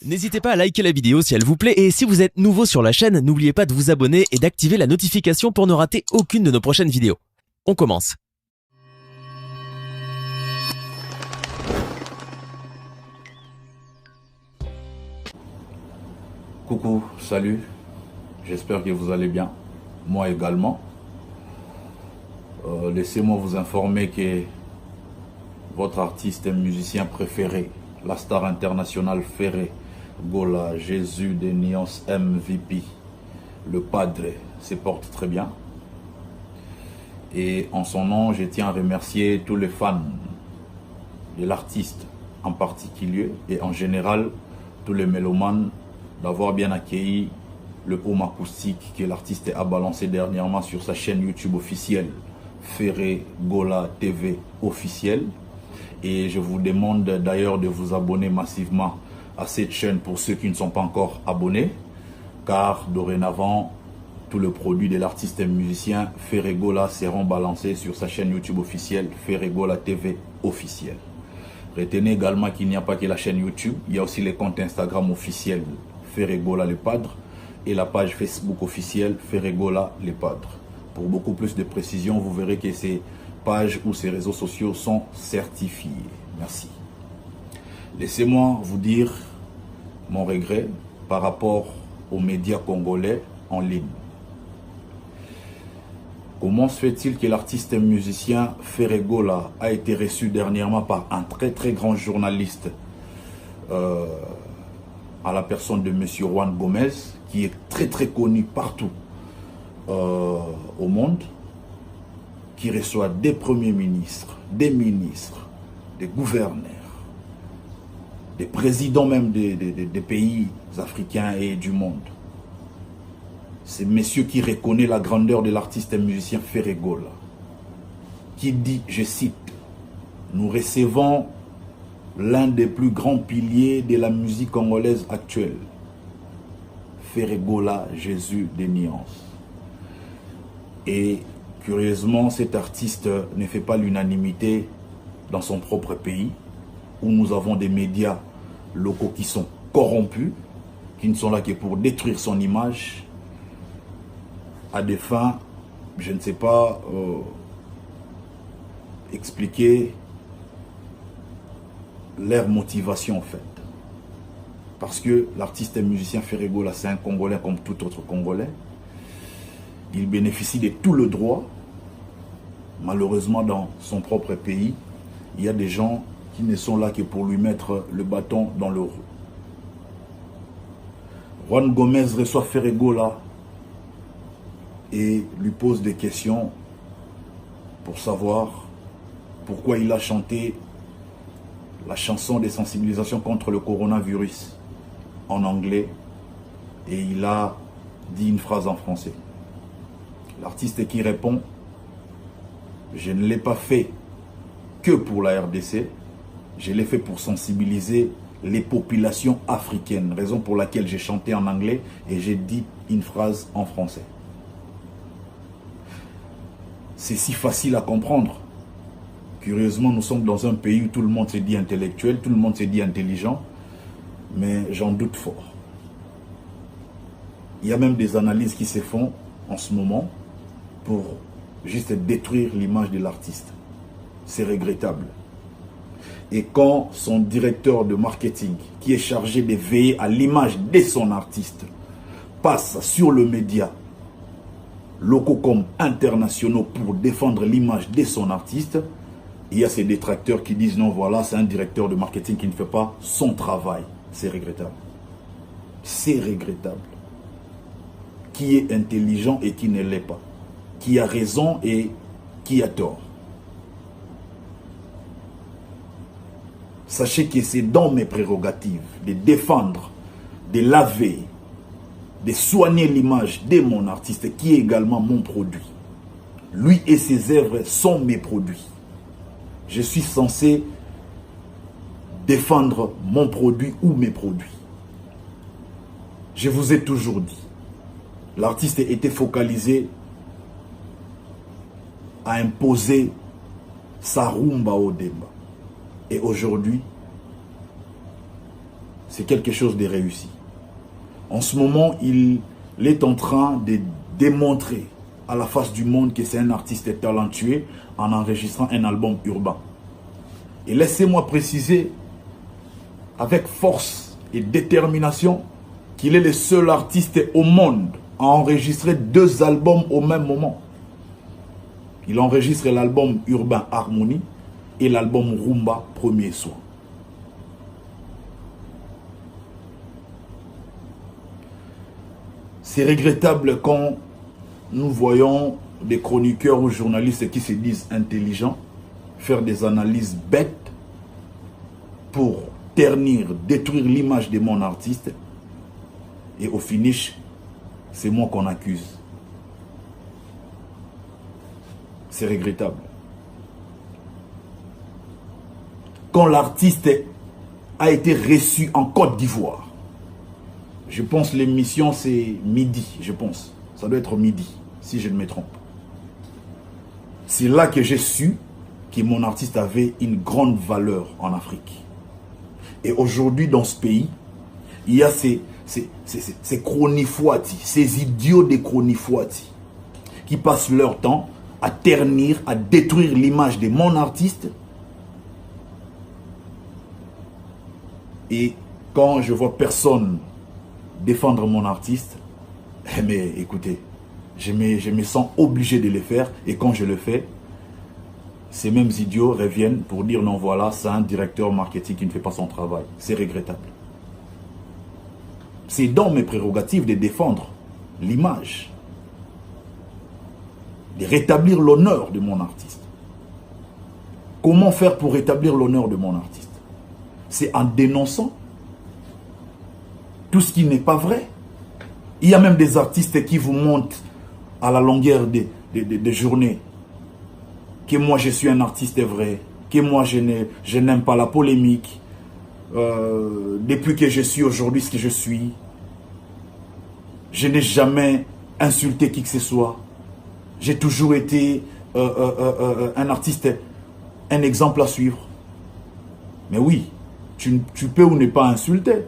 N'hésitez pas à liker la vidéo si elle vous plaît et si vous êtes nouveau sur la chaîne, n'oubliez pas de vous abonner et d'activer la notification pour ne rater aucune de nos prochaines vidéos. On commence. Coucou, salut, j'espère que vous allez bien, moi également. Laissez-moi vous informer que votre artiste et musicien préféré, la star internationale Ferré Gola Jésus des Nuances MVP, le Padre, se porte très bien. Et en son nom, je tiens à remercier tous les fans de l'artiste en particulier et en général tous les mélomanes d'avoir bien accueilli le home acoustique que l'artiste a balancé dernièrement sur sa chaîne YouTube officielle, Ferré Gola TV officielle. Et je vous demande d'ailleurs de vous abonner massivement à cette chaîne pour ceux qui ne sont pas encore abonnés, car dorénavant, tous les produits de l'artiste et musicien Ferré Gola seront balancés sur sa chaîne YouTube officielle, Ferré Gola TV officielle. Retenez également qu'il n'y a pas que la chaîne YouTube, il y a aussi les comptes Instagram officiels Ferré Gola le Padre et la page Facebook officielle Ferré Gola le Padre. Pour beaucoup plus de précision, vous verrez que ces pages ou ces réseaux sociaux sont certifiés. Merci. Laissez-moi vous dire mon regret par rapport aux médias congolais en ligne. Comment se fait-il que l'artiste et musicien Ferré Gola a été reçu dernièrement par un très grand journaliste à la personne de M. Juan Gomez, qui est très connu partout au monde, qui reçoit des premiers ministres, des ministres, des gouverneurs, des présidents même des pays africains et du monde. C'est monsieur qui reconnaît la grandeur de l'artiste et musicien Ferré Gola, qui dit, je cite, « Nous recevons l'un des plus grands piliers de la musique congolaise actuelle, Ferré Gola Jésus des Nuances. » Et curieusement, cet artiste ne fait pas l'unanimité dans son propre pays, où nous avons des médias locaux qui sont corrompus, qui ne sont là que pour détruire son image, à des fins, je ne sais pas expliquer leur motivation en fait. Parce que l'artiste et musicien Ferré Gola, c'est un Congolais comme tout autre Congolais. Il bénéficie de tout le droit. Malheureusement, dans son propre pays, il y a des gens qui ne sont là que pour lui mettre le bâton dans le roue. Juan Gomez reçoit Ferré Gola et lui pose des questions pour savoir pourquoi il a chanté la chanson de sensibilisation contre le coronavirus en anglais et il a dit une phrase en français. L'artiste qui répond, je ne l'ai pas fait que pour la RDC, je l'ai fait pour sensibiliser les populations africaines, raison pour laquelle j'ai chanté en anglais et j'ai dit une phrase en français. C'est si facile à comprendre. Curieusement, nous sommes dans un pays où tout le monde se dit intellectuel, tout le monde se dit intelligent, mais j'en doute fort. Il y a même des analyses qui se font en ce moment pour juste détruire l'image de l'artiste. C'est regrettable. Et quand son directeur de marketing, qui est chargé de veiller à l'image de son artiste, passe sur le média, locaux comme internationaux, pour défendre l'image de son artiste, il y a ces détracteurs qui disent non, voilà, c'est un directeur de marketing qui ne fait pas son travail. C'est regrettable. C'est regrettable. Qui est intelligent et qui ne l'est pas. Qui a raison et qui a tort. Sachez que c'est dans mes prérogatives de défendre, de laver, de soigner l'image de mon artiste qui est également mon produit. Lui et ses œuvres sont mes produits. Je suis censé défendre mon produit ou mes produits. Je vous ai toujours dit, l'artiste était focalisé à imposer sa rumba au débat. Et aujourd'hui, c'est quelque chose de réussi. En ce moment, il est en train de démontrer à la face du monde que c'est un artiste talentueux en enregistrant un album urbain. Et laissez-moi préciser avec force et détermination qu'il est le seul artiste au monde à enregistrer 2 albums au même moment. Il enregistre l'album Urbain Harmonie et l'album Rumba Premier Soin. C'est regrettable quand nous voyons des chroniqueurs ou journalistes qui se disent intelligents faire des analyses bêtes pour ternir, détruire l'image de mon artiste. Et au finish, c'est moi qu'on accuse. C'est regrettable. Quand l'artiste a été reçu en Côte d'Ivoire, je pense l'émission c'est midi, je pense. Ça doit être midi, si je ne me trompe. C'est là que j'ai su que mon artiste avait une grande valeur en Afrique. Et aujourd'hui, dans ce pays, il y a ces chronifuati, ces idiots des chronifuati, qui passent leur temps à ternir, à détruire l'image de mon artiste. Et quand je vois personne défendre mon artiste, mais écoutez, je me sens obligé de le faire. Et quand je le fais, ces mêmes idiots reviennent pour dire non, voilà, c'est un directeur marketing qui ne fait pas son travail. C'est regrettable. C'est dans mes prérogatives de défendre l'image, de rétablir l'honneur de mon artiste. Comment faire pour rétablir l'honneur de mon artiste? C'est en dénonçant tout ce qui n'est pas vrai. Il y a même des artistes qui vous montrent à la longueur des journées que moi je suis un artiste vrai, que moi je n'aime pas la polémique, depuis que je suis aujourd'hui ce que je suis, je n'ai jamais insulté qui que ce soit. J'ai toujours été un artiste, un exemple à suivre. Mais oui, tu peux ou ne pas insulter,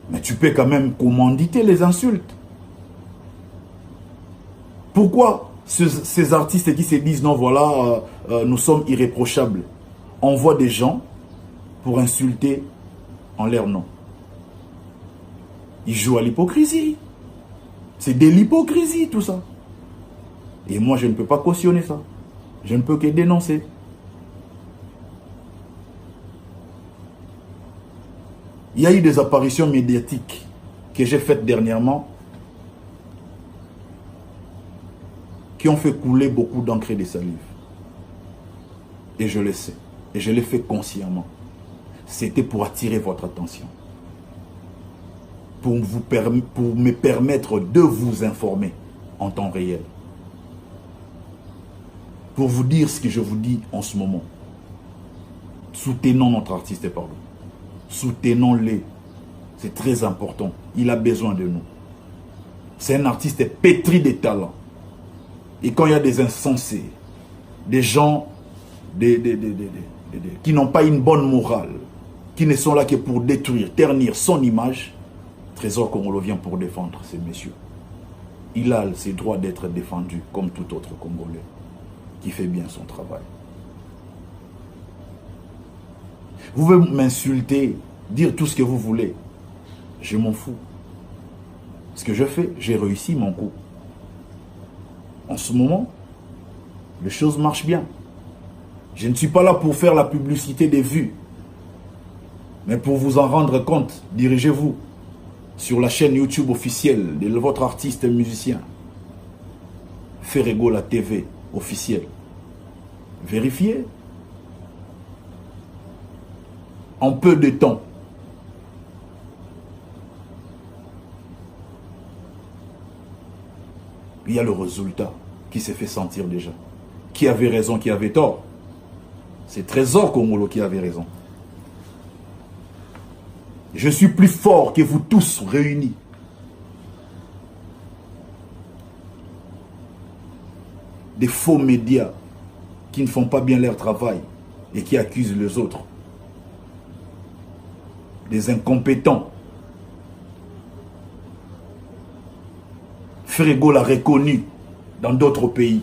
mais tu peux quand même commanditer les insultes. Pourquoi ces artistes qui se disent non, voilà, nous sommes irréprochables, envoient des gens pour insulter en leur nom? Ils jouent à l'hypocrisie. C'est de l'hypocrisie tout ça. Et moi je ne peux pas cautionner ça. Je ne peux que dénoncer. Il y a eu des apparitions médiatiques que j'ai faites dernièrement qui ont fait couler beaucoup d'encre et de salive. Et je le sais. Et je l'ai fait consciemment. C'était pour attirer votre attention. Pour me permettre de vous informer en temps réel. Pour vous dire ce que je vous dis en ce moment. Soutenons notre artiste, pardon. Soutenons-les. C'est très important. Il a besoin de nous. C'est un artiste pétri de talent. Et quand il y a des insensés, des gens qui n'ont pas une bonne morale, qui ne sont là que pour détruire, ternir son image, Trésor Congolo vient pour défendre ces messieurs. Il a ses droits d'être défendu comme tout autre Congolais qui fait bien son travail. Vous pouvez m'insulter, dire tout ce que vous voulez. Je m'en fous. Ce que je fais, j'ai réussi mon coup. En ce moment, les choses marchent bien. Je ne suis pas là pour faire la publicité des vues. Mais pour vous en rendre compte, dirigez-vous sur la chaîne YouTube officielle de votre artiste musicien. Ferrego la TV officielle. Vérifiez. En peu de temps. Il y a le résultat qui s'est fait sentir déjà. Qui avait raison, qui avait tort? C'est Trésor Congolo qui avait raison. Je suis plus fort que vous tous réunis. Des faux médias qui ne font pas bien leur travail et qui accusent les autres. des incompétents. Ferrego l'a reconnu dans d'autres pays.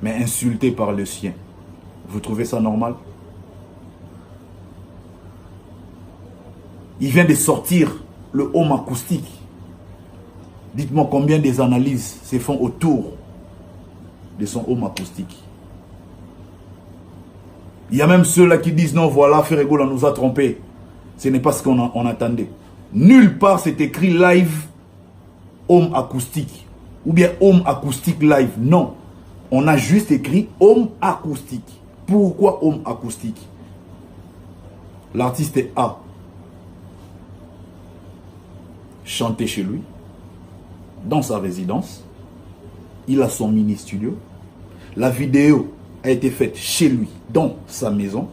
Mais insulté par le sien. Vous trouvez ça normal? Il vient de sortir le home acoustique. Dites-moi combien des analyses se font autour de son home acoustique. Il y a même ceux-là qui disent non, voilà, Ferrego là nous a trompés. Ce n'est pas ce qu'on attendait. Nulle part c'est écrit live home acoustique ou bien home acoustique live. Non, on a juste écrit home acoustique. Pourquoi home acoustique? L'artiste A chanté chez lui, dans sa résidence. Il a son mini-studio. La vidéo a été faite chez lui, dans sa maison.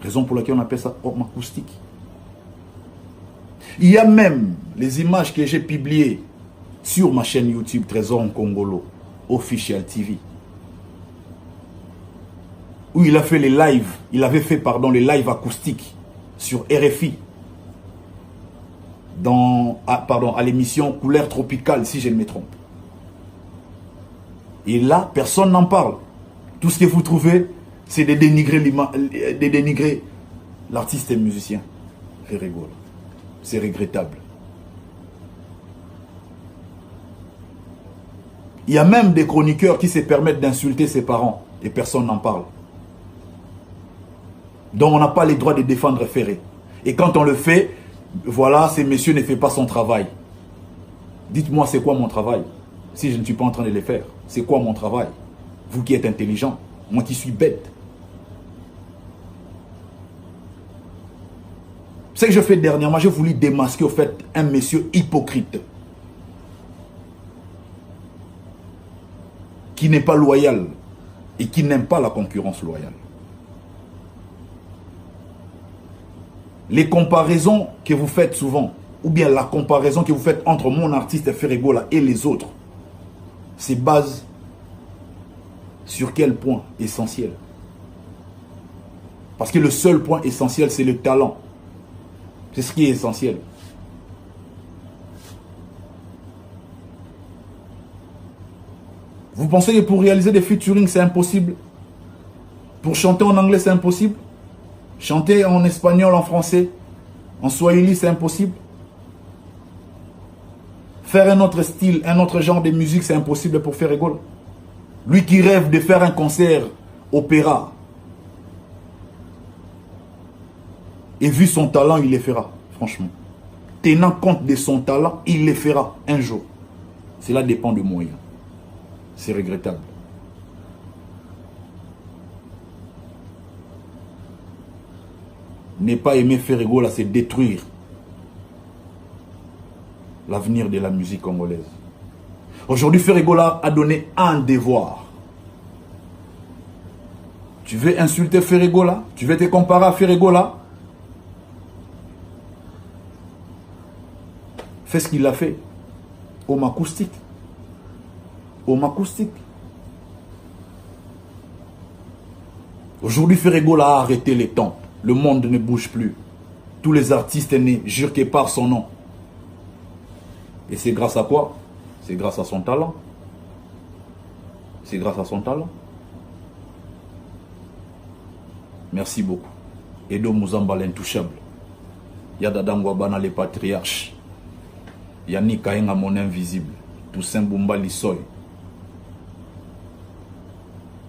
Raison pour laquelle on appelle ça home acoustique. Il y a même les images que j'ai publiées sur ma chaîne YouTube Trésor Nkongolo Official TV. Où il a fait les lives, il avait fait, pardon, les lives acoustiques sur RFI. À l'émission Couleur Tropicale, si je ne me trompe. Et là, personne n'en parle. Tout ce que vous trouvez, c'est de dénigrer l'artiste et musicien. Ferrego. C'est regrettable. Il y a même des chroniqueurs qui se permettent d'insulter ses parents et personne n'en parle. Donc on n'a pas les droits de défendre Ferré. Et quand on le fait, voilà, ce monsieur ne fait pas son travail. Dites-moi, c'est quoi mon travail? Si je ne suis pas en train de le faire, c'est quoi mon travail? Vous qui êtes intelligent, moi qui suis bête. Ce que je fais dernièrement, j'ai voulu démasquer au fait un monsieur hypocrite. Qui n'est pas loyal et qui n'aime pas la concurrence loyale. Les comparaisons que vous faites souvent, ou bien la comparaison que vous faites entre mon artiste Ferrego là et les autres, c'est base sur quel point essentiel? Parce que le seul point essentiel, c'est le talent. C'est ce qui est essentiel. Vous pensez que pour réaliser des featuring, c'est impossible? Pour chanter en anglais, c'est impossible? Chanter en espagnol, en français, en swahili, c'est impossible? Faire un autre style, un autre genre de musique, c'est impossible pour Ferrego. Lui qui rêve de faire un concert opéra. Et vu son talent, il le fera, franchement. Tenant compte de son talent, il le fera un jour. Cela dépend de moyens. C'est regrettable. Ne pas aimer Ferrego, là, c'est détruire l'avenir de la musique congolaise. Aujourd'hui, Ferrego là a donné un devoir. Tu veux insulter Ferrego là? Tu veux te comparer à Ferrego là? Fais ce qu'il a fait. Home acoustique. Home acoustique. Aujourd'hui, Ferrego là a arrêté les temps. Le monde ne bouge plus. Tous les artistes nés jurent que par son nom. Et c'est grâce à quoi? C'est grâce à son talent. C'est grâce à son talent. Merci beaucoup. Edo Muzamba l'intouchable. Yadada Ngwabana les patriarches. Yannick Kaenga mon invisible. Toussaint Bumba Lissoy.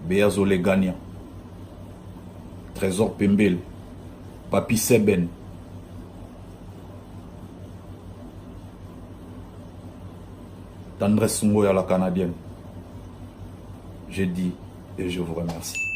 Beazo les gagnants. Trésor Pembele. Papi Seben. Tendresse Sungoya la Canadienne. Je dis et je vous remercie.